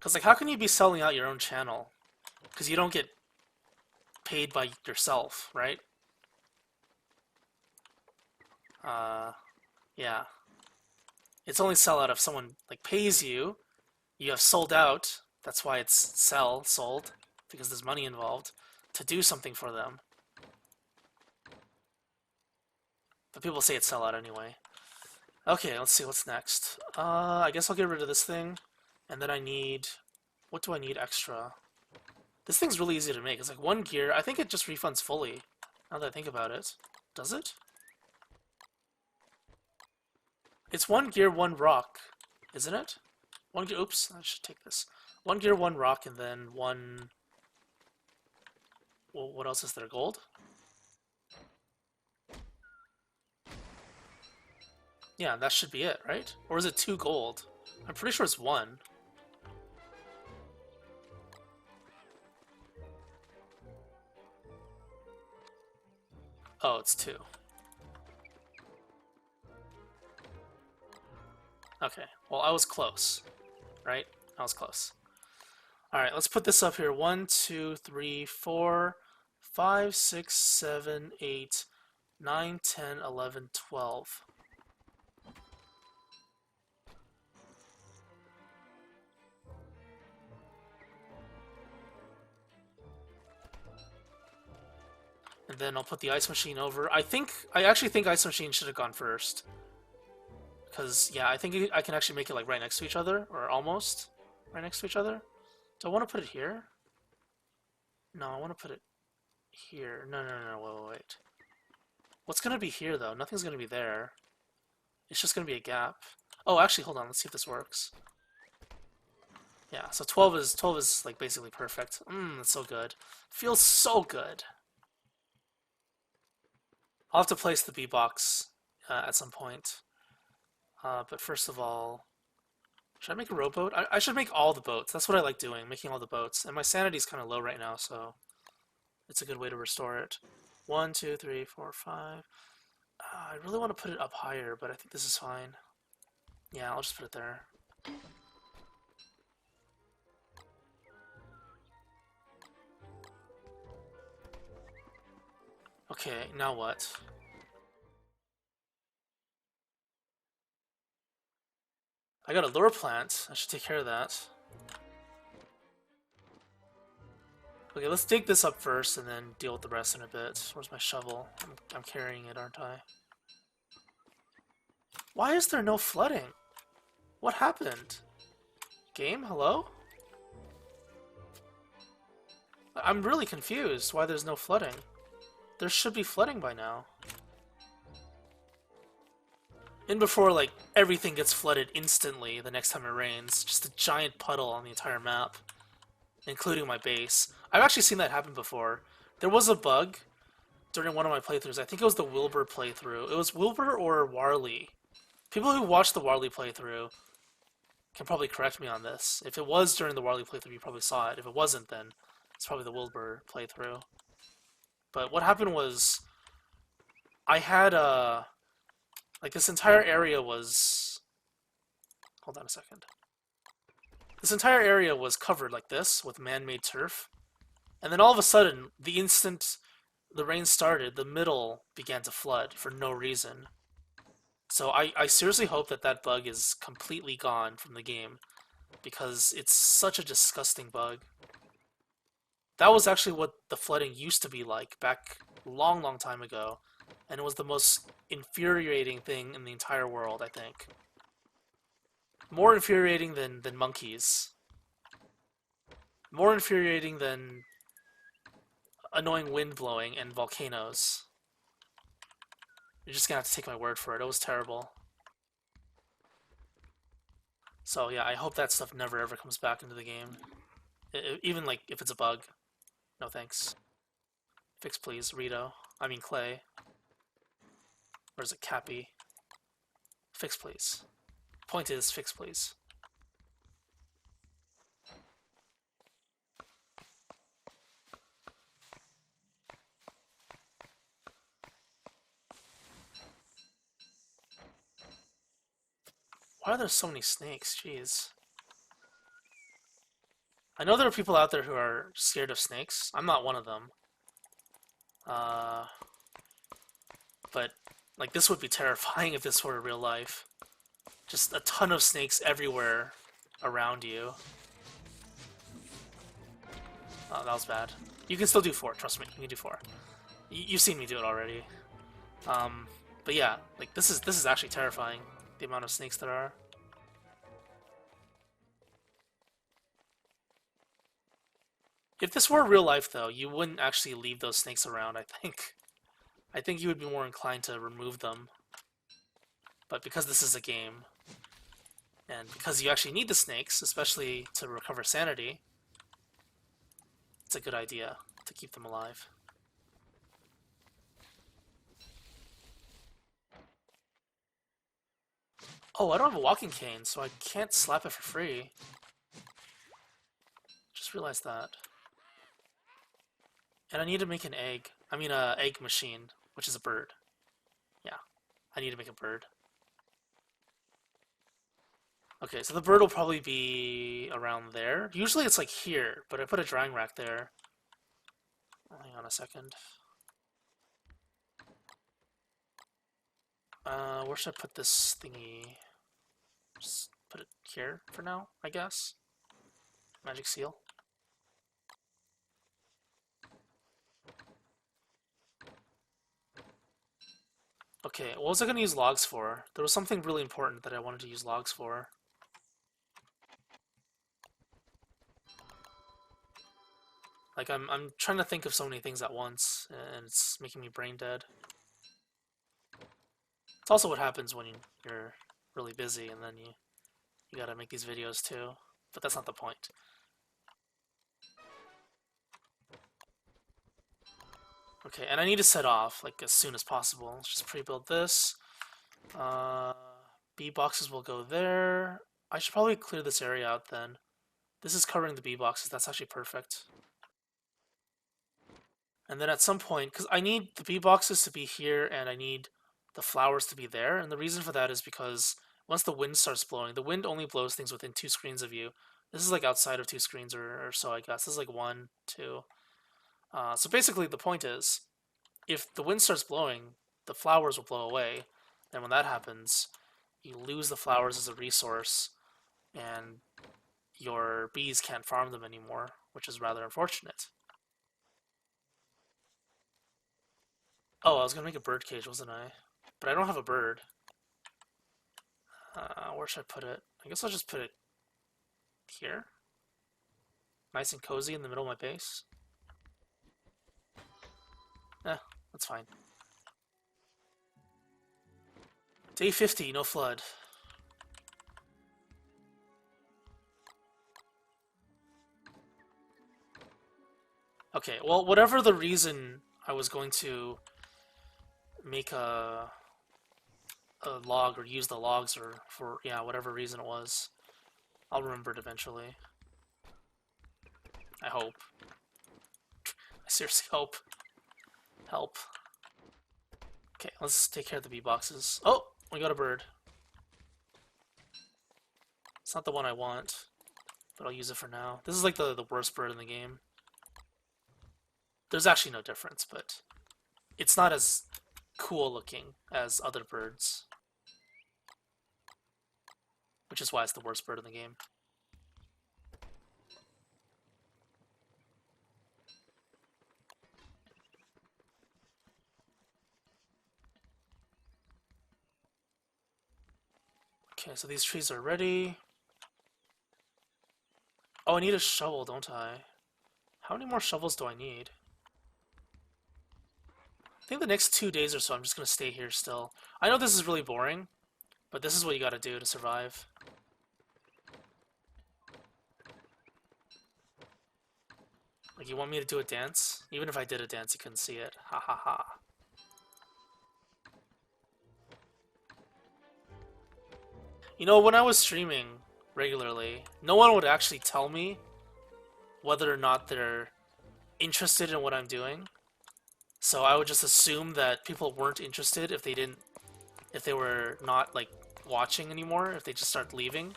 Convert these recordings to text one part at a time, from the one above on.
Because, like, how can you be selling out your own channel? Because you don't get paid by yourself, right? Uh, yeah. It's only sell out if someone, like, pays you. You have sold out. That's why it's sold, because there's money involved, to do something for them. But people say it's sell out anyway. Okay, let's see what's next. I guess I'll get rid of this thing. And then I need... What do I need extra? This thing's really easy to make. It's like 1 gear. I think it just refunds fully, now that I think about it. Does it? It's 1 gear, 1 rock, isn't it? 1 gear... Oops, I should take this. 1 gear, 1 rock, and then 1... Well, what else is there? Gold? Yeah, that should be it, right? Or is it 2 gold? I'm pretty sure it's 1. Oh, it's 2. Okay, well, I was close, right? I was close. Alright, let's put this up here. 1, 2, 3, 4, 5, 6, 7, 8, 9, 10, 11, 12. And then I'll put the ice machine over. I actually think ice machine should have gone first. Because, yeah, I think I can actually make it like right next to each other, or almost right next to each other. Do I want to put it here? No, I want to put it here. No, no, no, no, wait. What's going to be here, though? Nothing's going to be there. It's just going to be a gap. Oh, actually, hold on. Let's see if this works. Yeah, so 12 is like basically perfect. That's so good. Feels so good. I'll have to place the B-box at some point. But first of all, should I make a rowboat? I should make all the boats. That's what I like doing, making all the boats. And my sanity's kind of low right now, so it's a good way to restore it. 1, 2, 3, 4, 5. I really want to put it up higher, but I think this is fine. Yeah, I'll just put it there. Okay, now what? I got a lure plant. I should take care of that. Okay, let's dig this up first and then deal with the rest in a bit. Where's my shovel? I'm carrying it, aren't I? Why is there no flooding? What happened? Game, hello? I'm really confused why there's no flooding. There should be flooding by now. And before, like, everything gets flooded instantly the next time it rains. Just a giant puddle on the entire map, including my base. I've actually seen that happen before. There was a bug during one of my playthroughs. I think it was the Wilbur playthrough. It was Wilbur or Warley. People who watched the Warley playthrough can probably correct me on this. If it was during the Warley playthrough, you probably saw it. If it wasn't, then it's probably the Wilbur playthrough. But what happened was, I had like this entire area was... Hold on a second. This entire area was covered like this with man-made turf. And then all of a sudden, the instant the rain started, the middle began to flood for no reason. So I seriously hope that that bug is completely gone from the game, because it's such a disgusting bug. That was actually what the flooding used to be like back long, long time ago, and it was the most infuriating thing in the entire world, I think. More infuriating than monkeys. More infuriating than annoying wind blowing and volcanoes. You're just gonna have to take my word for it. It was terrible. So yeah, I hope that stuff never ever comes back into the game. Even like if it's a bug. No thanks. Fix please, Rito. I mean Clay. Or is it Cappy? Fix please. Point is, fix please. Why are there so many snakes? Jeez. I know there are people out there who are scared of snakes. I'm not one of them. Uh, but like this would be terrifying if this were real life. Just a ton of snakes everywhere around you. Oh, that was bad. You can still do 4, trust me. You can do 4. You've seen me do it already. But yeah, like this is actually terrifying. The amount of snakes there are. If this were real life, though, you wouldn't actually leave those snakes around. I think. I think you would be more inclined to remove them. But because this is a game, and because you actually need the snakes, especially to recover sanity, it's a good idea to keep them alive. Oh, I don't have a walking cane, so I can't slap it for free. Just realized that. And I need to make an egg. I mean, a egg machine, which is a bird. Yeah, I need to make a bird. Okay, so the bird will probably be around there. Usually it's like here, but I put a drying rack there. Hang on a second. Where should I put this thingy? Just put it here for now, I guess. Magic seal. Okay, what was I going to use logs for? There was something really important that I wanted to use logs for. Like, I'm trying to think of so many things at once, and it's making me brain dead. It's also what happens when you're really busy, and then you gotta make these videos too. But that's not the point. Okay, and I need to set off, like, as soon as possible. Let's just pre-build this. B boxes will go there. I should probably clear this area out then. This is covering the B boxes. That's actually perfect. And then at some point, because I need the bee boxes to be here and I need the flowers to be there. And the reason for that is because once the wind starts blowing, the wind only blows things within 2 screens of you. This is like outside of 2 screens or so, I guess. This is like 1, 2. So basically the point is, if the wind starts blowing, the flowers will blow away. And when that happens, you lose the flowers as a resource and your bees can't farm them anymore, which is rather unfortunate. Oh, I was gonna make a bird cage, wasn't I? But I don't have a bird. Where should I put it? I guess I'll just put it here. Nice and cozy in the middle of my base. That's fine. Day 50, no flood. Okay, well, whatever the reason I was going to make a log or use the logs or for, yeah, whatever reason it was, I'll remember it eventually. I hope. I seriously hope. Help. Okay, let's take care of the bee boxes. Oh, we got a bird. It's not the one I want, but I'll use it for now. This is like the worst bird in the game. There's actually no difference, but it's not as cool looking as other birds, which is why it's the worst bird in the game. Okay, so these trees are ready. Oh, I need a shovel, don't I? How many more shovels do I need? I think the next 2 days or so I'm just gonna stay here still. I know this is really boring, but this is what you gotta do to survive. Like, you want me to do a dance? Even if I did a dance, you couldn't see it. Ha ha ha. You know, when I was streaming regularly, no one would actually tell me whether or not they're interested in what I'm doing. So I would just assume that people weren't interested if they were not, like, watching anymore, if they just start leaving.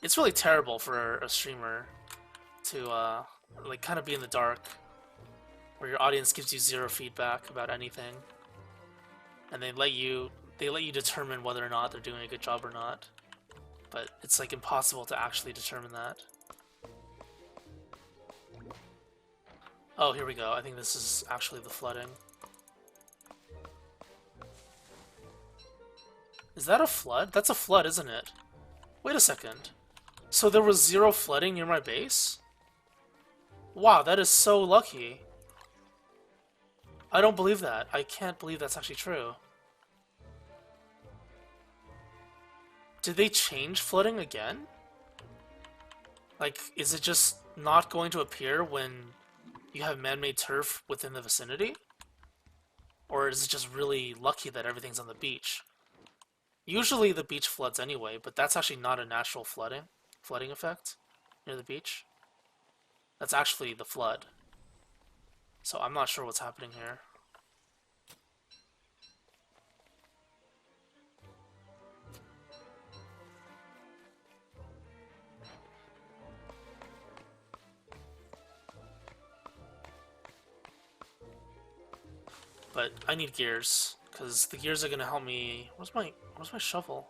It's really terrible for a streamer to like kind of be in the dark, where your audience gives you zero feedback about anything, and they let you determine whether or not they're doing a good job or not. But it's like impossible to actually determine that. Oh, here we go. I think this is actually the flooding. Is that a flood? That's a flood, isn't it? Wait a second. So there was zero flooding near my base? Wow, that is so lucky. I don't believe that. I can't believe that's actually true. Did they change flooding again? Like, is it just not going to appear when you have man-made turf within the vicinity? Or is it just really lucky that everything's on the beach? Usually the beach floods anyway, but that's actually not a natural flooding effect near the beach. That's actually the flood. So I'm not sure what's happening here. But I need gears, because the gears are gonna help me. Where's my shovel?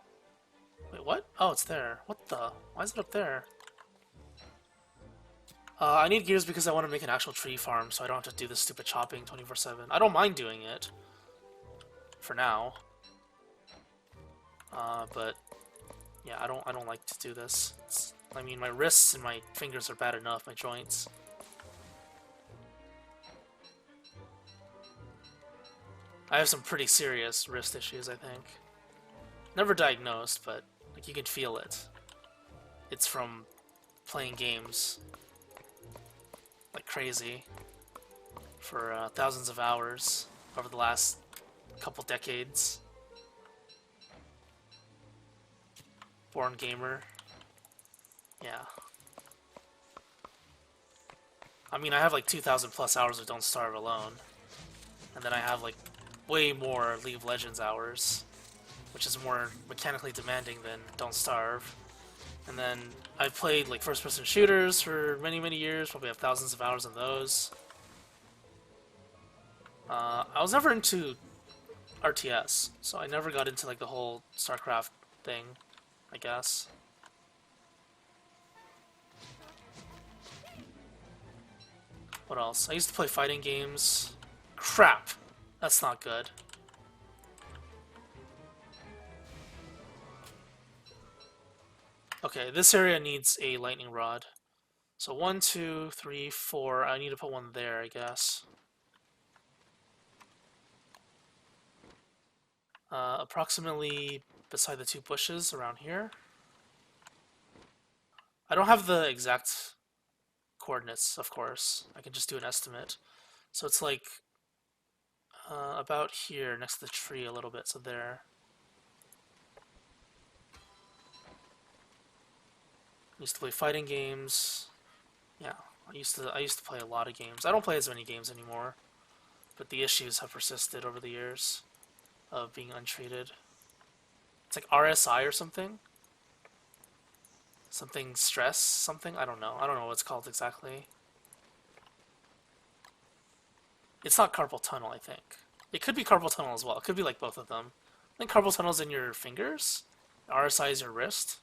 Wait, what? Oh, it's there. What the? Why is it up there? I need gears because I want to make an actual tree farm, so I don't have to do this stupid chopping 24/7. I don't mind doing it for now, but yeah, I don't like to do this. I mean, my wrists and my fingers are bad enough. My joints. I have some pretty serious wrist issues, I think. Never diagnosed, but like you can feel it. It's from playing games like crazy for thousands of hours over the last couple decades. Born gamer. Yeah. I mean, I have like 2,000 plus hours of Don't Starve alone. And then I have like way more League of Legends hours, which is more mechanically demanding than Don't Starve. And then I've played like first-person shooters for many, many years, probably have thousands of hours of those. I was never into RTS, so I never got into like the whole StarCraft thing, I guess. What else? I used to play fighting games. Crap! That's not good. Okay, this area needs a lightning rod. So 1, 2, 3, 4. I need to put one there, I guess. Approximately beside the two bushes around here. I don't have the exact coordinates, of course. I can just do an estimate. So it's like about here, next to the tree a little bit, so there. I used to play fighting games. Yeah, I used to play a lot of games. I don't play as many games anymore, but the issues have persisted over the years of being untreated. It's like RSI or something? Something stress, something? I don't know. I don't know what it's called exactly. It's not carpal tunnel, I think. It could be carpal tunnel as well. It could be like both of them. I think carpal tunnel's in your fingers. RSI is your wrist.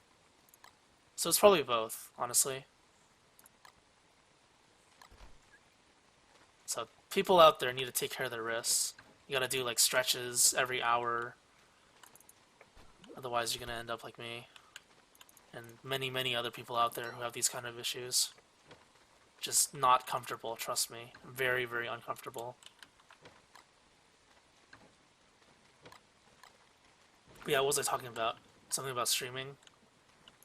So it's probably both, honestly. So people out there need to take care of their wrists. You gotta do like stretches every hour. Otherwise you're gonna end up like me. And many, many other people out there who have these kind of issues. Just not comfortable, trust me. Very, very uncomfortable. But yeah, what was I talking about? Something about streaming?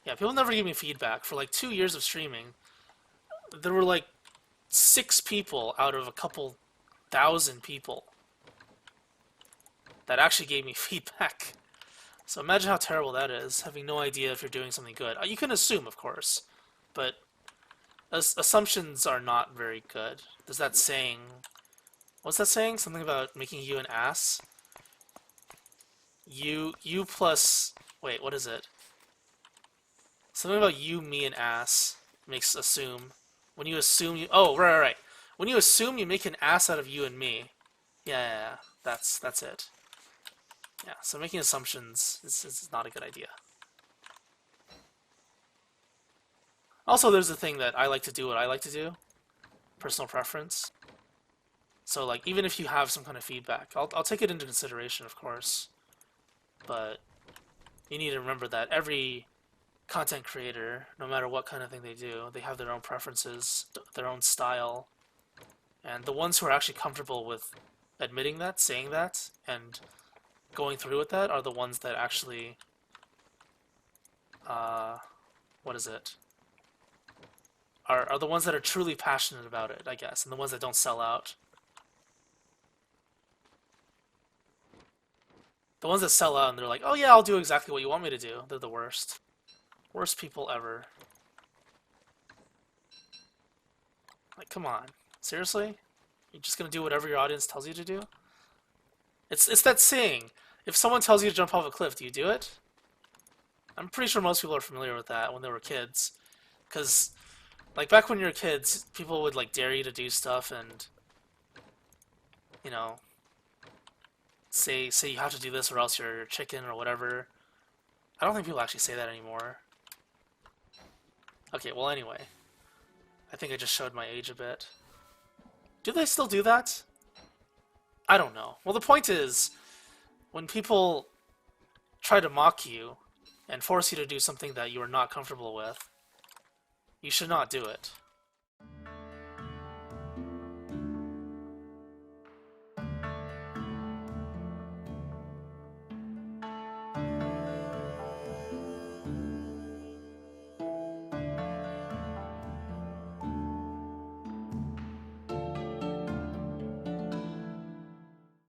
Yeah, people never give me feedback. For like 2 years of streaming, there were like 6 people out of a couple thousand people that actually gave me feedback. So imagine how terrible that is, having no idea if you're doing something good. You can assume, of course, but assumptions are not very good. There's that saying, what's that saying? Something about making you an ass? You plus, wait, what is it? Something about you, me, and ass makes assume. When you assume you... Oh, right. When you assume you make an ass out of you and me. Yeah. That's it. Yeah, so making assumptions is not a good idea. Also, there's a thing that I like to do what I like to do. Personal preference. So, like, even if you have some kind of feedback, I'll take it into consideration, of course. But you need to remember that every content creator, no matter what kind of thing they do, they have their own preferences, their own style. And the ones who are actually comfortable with admitting that, saying that, and going through with that are the ones that actually, what is it? Are the ones that are truly passionate about it, I guess, and the ones that don't sell out. The ones that sell out and they're like, oh yeah, I'll do exactly what you want me to do. They're the worst. Worst people ever. Like, come on. Seriously? You're just gonna do whatever your audience tells you to do? It's that saying. If someone tells you to jump off a cliff, do you do it? I'm pretty sure most people are familiar with that when they were kids. Because, like, back when you were kids, people would, like, dare you to do stuff and, you know, say you have to do this or else you're a chicken or whatever. I don't think people actually say that anymore. Okay, well, anyway. I think I just showed my age a bit. Do they still do that? I don't know. Well, the point is, when people try to mock you and force you to do something that you are not comfortable with, you should not do it.